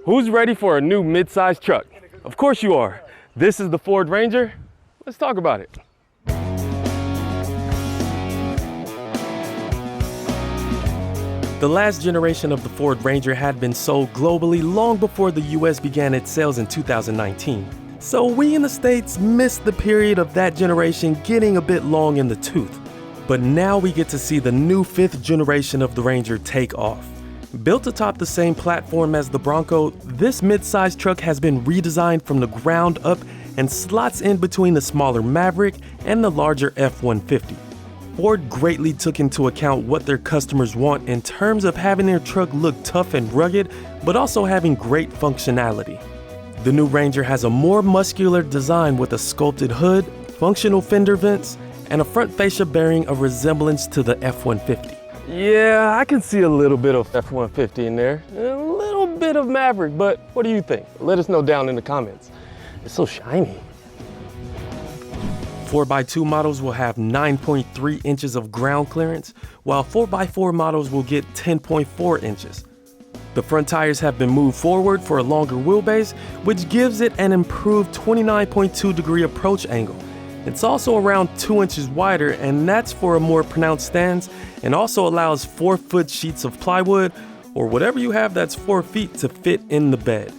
Who's ready for a new midsize truck? Of course you are. This is the Ford Ranger. Let's talk about it. The last generation of the Ford Ranger had been sold globally long before the US began its sales in 2019. So we in the States missed the period of that generation getting a bit long in the tooth. But now we get to see the new 5th generation of the Ranger take off. Built atop the same platform as the Bronco, this mid-size truck has been redesigned from the ground up and slots in between the smaller Maverick and the larger F-150. Ford greatly took into account what their customers want in terms of having their truck look tough and rugged, but also having great functionality. The new Ranger has a more muscular design with a sculpted hood, functional fender vents, and a front fascia bearing a resemblance to the F-150. Yeah, I can see a little bit of F-150 in there, and a little bit of Maverick, but what do you think? Let us know down in the comments. It's so shiny. 4x2 models will have 9.3 inches of ground clearance, while 4x4 models will get 10.4 inches. The front tires have been moved forward for a longer wheelbase, which gives it an improved 29.2 degree approach angle. It's also around 2 inches wider, and that's for a more pronounced stance, and also allows 4-foot sheets of plywood, or whatever you have that's 4 feet, to fit in the bed.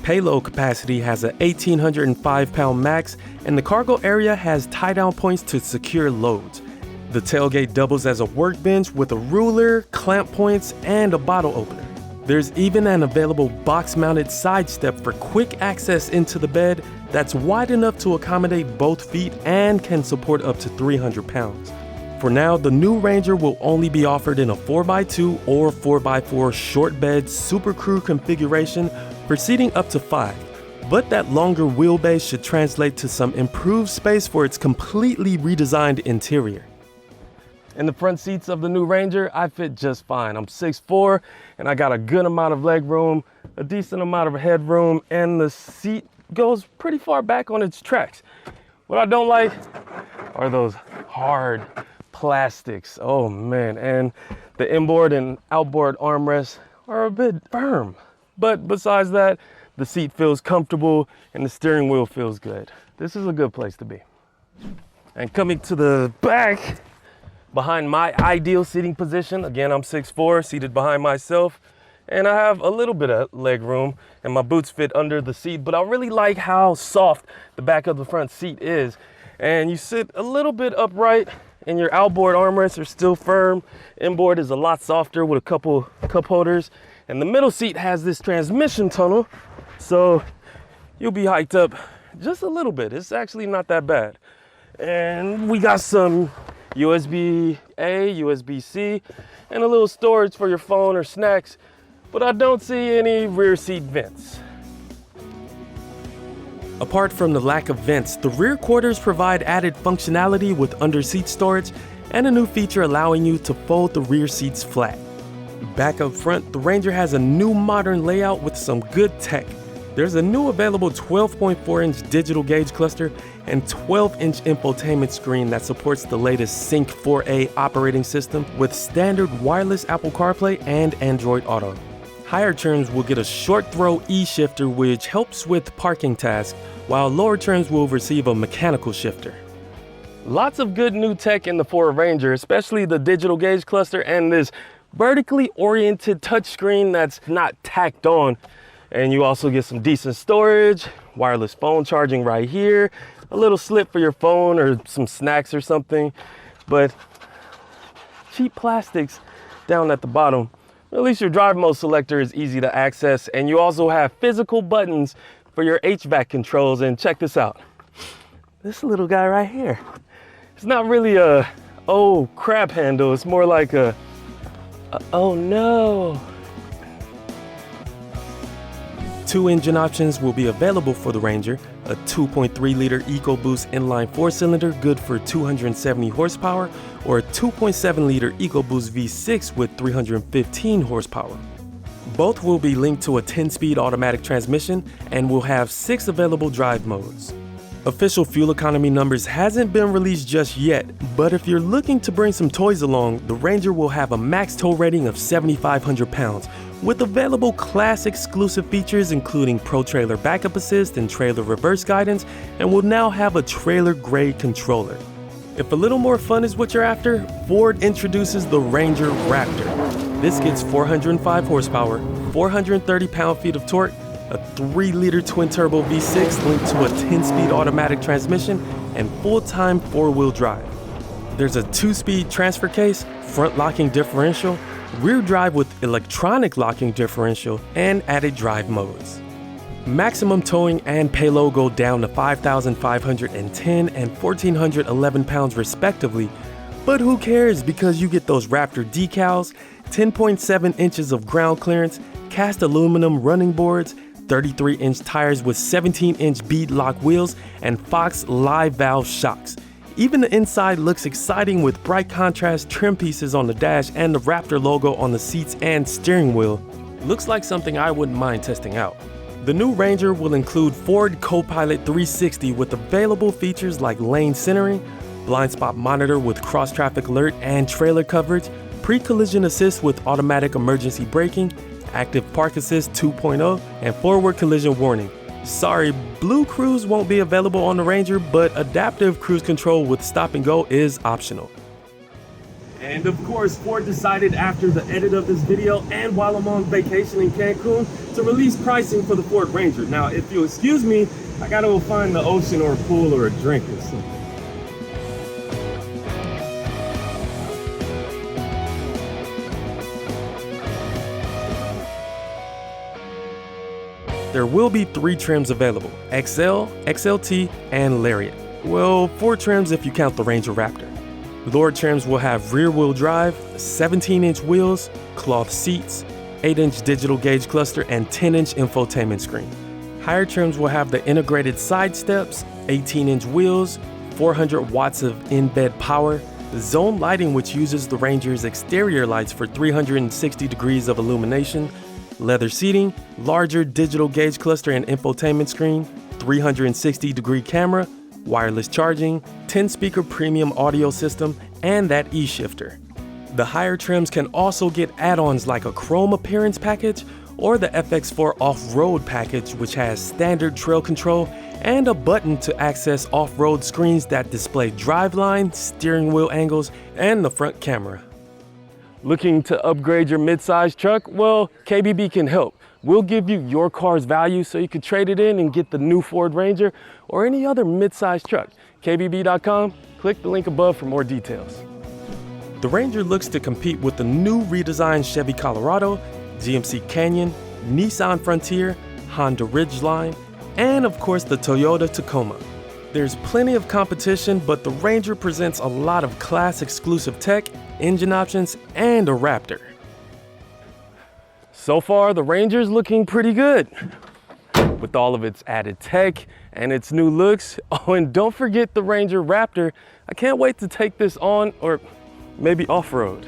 Payload capacity has a 1,805-pound max, and the cargo area has tie-down points to secure loads. The tailgate doubles as a workbench with a ruler, clamp points, and a bottle opener. There's even an available box-mounted side step for quick access into the bed that's wide enough to accommodate both feet and can support up to 300 pounds. For now, the new Ranger will only be offered in a 4x2 or 4x4 short bed Supercrew configuration for seating up to 5. But that longer wheelbase should translate to some improved space for its completely redesigned interior. In the front seats of the new Ranger, I fit just fine. I'm 6'4", and I got a good amount of leg room, a decent amount of headroom, and the seat goes pretty far back on its tracks. What I don't like are those hard plastics. Oh man, and the inboard and outboard armrests are a bit firm. But besides that, the seat feels comfortable and the steering wheel feels good. This is a good place to be. And coming to the back, behind my ideal seating position, again, I'm 6'4", seated behind myself, and I have a little bit of leg room, and my boots fit under the seat, but I really like how soft the back of the front seat is. And you sit a little bit upright, and your outboard armrests are still firm. Inboard is a lot softer with a couple cup holders, and the middle seat has this transmission tunnel, so you'll be hiked up just a little bit. It's actually not that bad. And we got some USB-A, USB-C, and a little storage for your phone or snacks, but I don't see any rear seat vents. Apart from the lack of vents, the rear quarters provide added functionality with under-seat storage and a new feature allowing you to fold the rear seats flat. Back up front, the Ranger has a new modern layout with some good tech. There's a new available 12.4-inch digital gauge cluster and 12-inch infotainment screen that supports the latest Sync 4A operating system with standard wireless Apple CarPlay and Android Auto. Higher trims will get a short throw E-shifter which helps with parking tasks, while lower trims will receive a mechanical shifter. Lots of good new tech in the Ford Ranger, especially the digital gauge cluster and this vertically oriented touchscreen that's not tacked on. And you also get some decent storage, wireless phone charging right here, a little slip for your phone or some snacks or something, but cheap plastics down at the bottom. At least your drive mode selector is easy to access, and you also have physical buttons for your HVAC controls. And check this out. This little guy right here. It's not really a oh crap handle, it's more like a oh no. 2 engine options will be available for the Ranger, a 2.3-liter EcoBoost inline 4-cylinder good for 270 horsepower, or a 2.7-liter EcoBoost V6 with 315 horsepower. Both will be linked to a 10-speed automatic transmission and will have 6 available drive modes. Official fuel economy numbers hasn't been released just yet, but if you're looking to bring some toys along, the Ranger will have a max tow rating of 7,500 pounds, with available class exclusive features including Pro Trailer Backup Assist and Trailer Reverse Guidance, and will now have a trailer grade controller. If a little more fun is what you're after, Ford introduces the Ranger Raptor. This gets 405 horsepower, 430 pound-feet of torque, a 3-liter twin-turbo V6 linked to a 10-speed automatic transmission, and full-time 4-wheel drive. There's a 2-speed transfer case, front-locking differential, rear drive with electronic locking differential, and added drive modes. Maximum towing and payload go down to 5,510 and 1,411 pounds respectively, but who cares because you get those Raptor decals, 10.7 inches of ground clearance, cast aluminum running boards, 33-inch tires with 17-inch bead lock wheels, and Fox live valve shocks. Even the inside looks exciting with bright contrast trim pieces on the dash and the Raptor logo on the seats and steering wheel. Looks like something I wouldn't mind testing out. The new Ranger will include Ford Copilot 360 with available features like lane centering, blind spot monitor with cross-traffic alert and trailer coverage, pre-collision assist with automatic emergency braking, active park assist 2.0, and forward collision warning. Sorry, Blue Cruise won't be available on the Ranger, but adaptive cruise control with stop and go is optional. And of course, Ford decided after the edit of this video and while I'm on vacation in Cancun to release pricing for the Ford Ranger. Now, if you'll excuse me, I gotta go find the ocean or a pool or a drink or something. There will be 3 trims available: XL, XLT, and Lariat. Well, 4 trims if you count the Ranger Raptor. Lower trims will have rear-wheel drive, 17-inch wheels, cloth seats, 8-inch digital gauge cluster, and 10-inch infotainment screen. Higher trims will have the integrated side steps, 18-inch wheels, 400 watts of in-bed power, zone lighting which uses the Ranger's exterior lights for 360 degrees of illumination, leather seating, larger digital gauge cluster and infotainment screen, 360-degree camera, wireless charging, 10-speaker premium audio system, and that E-shifter. The higher trims can also get add-ons like a chrome appearance package or the FX4 off-road package, which has standard trail control and a button to access off-road screens that display driveline, steering wheel angles, and the front camera. Looking to upgrade your midsize truck? Well, KBB can help. We'll give you your car's value so you can trade it in and get the new Ford Ranger or any other midsize truck. KBB.com, click the link above for more details. The Ranger looks to compete with the new redesigned Chevy Colorado, GMC Canyon, Nissan Frontier, Honda Ridgeline, and of course the Toyota Tacoma. There's plenty of competition, but the Ranger presents a lot of class exclusive tech, engine options, and a Raptor. So far, the Ranger's looking pretty good with all of its added tech and its new looks. Oh, and don't forget the Ranger Raptor. I can't wait to take this on or maybe off-road.